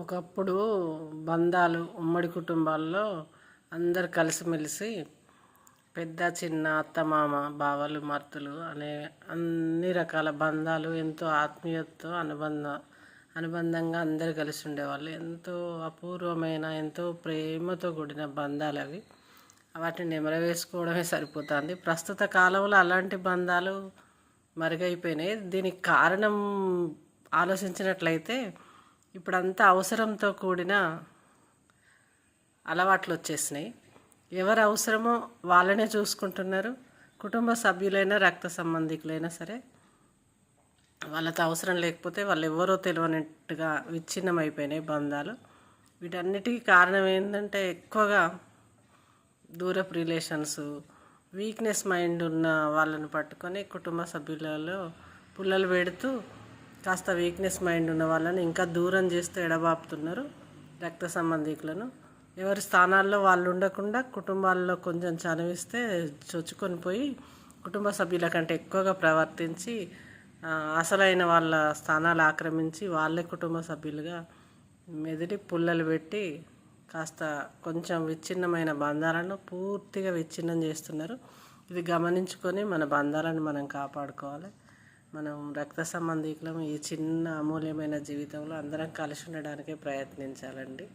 ఒకప్పుడు బంధాలు ఉమ్మడి కుటుంబాల్లో అందరు కలిసిమెలిసి పెద్ద చిన్న అత్తమామ బావలు మరుతులు అనే అన్ని రకాల బంధాలు ఎంతో ఆత్మీయతతో అనుబంధంగా అందరు కలిసి ఉండేవాళ్ళు. ఎంతో అపూర్వమైన ఎంతో ప్రేమతో కూడిన బంధాలు అవి. వాటిని నెమరవేసుకోవడమే సరిపోతుంది. ప్రస్తుత కాలంలో అలాంటి బంధాలు మరుగైపోయినాయి. దీనికి కారణం ఆలోచించినట్లయితే ఇప్పుడంతా అవసరంతో కూడిన అలవాట్లు వచ్చేసినాయి. ఎవరు అవసరమో వాళ్ళనే చూసుకుంటున్నారు. కుటుంబ సభ్యులైనా రక్త సంబంధికులైనా సరే వాళ్ళతో అవసరం లేకపోతే వాళ్ళు ఎవరో తెలియనట్టుగా విచ్ఛిన్నమైపోయినాయి బంధాలు. వీటన్నిటికీ కారణం ఏంటంటే ఎక్కువగా దూరపు రిలేషన్స్, వీక్నెస్ మైండ్ ఉన్న వాళ్ళని పట్టుకొని కుటుంబ సభ్యులలో పుల్లలు పెడుతూ కాస్త వీక్నెస్ మైండ్ ఉన్న వాళ్ళని ఇంకా దూరం చేస్తూ ఎడబాపుతున్నారు రక్త సంబంధికులను. ఎవరి స్థానాల్లో వాళ్ళు ఉండకుండా కుటుంబాల్లో కొంచెం చనువిస్తే చొచ్చుకొని పోయి కుటుంబ సభ్యుల కంటే ఎక్కువగా ప్రవర్తించి అసలైన వాళ్ళ స్థానాలు ఆక్రమించి వాళ్ళే కుటుంబ సభ్యులుగా మెదిలి పుల్లలు పెట్టి కాస్త కొంచెం విచ్ఛిన్నమైన బంధాలను పూర్తిగా విచ్ఛిన్నం చేస్తున్నారు. ఇది గమనించుకొని మన బంధాలను మనం కాపాడుకోవాలి. మనం రక్త సంబంధికులం ఈ చిన్న అమూల్యమైన జీవితంలో అందరం కలిసి ఉండడానికే ప్రయత్నించాలండి.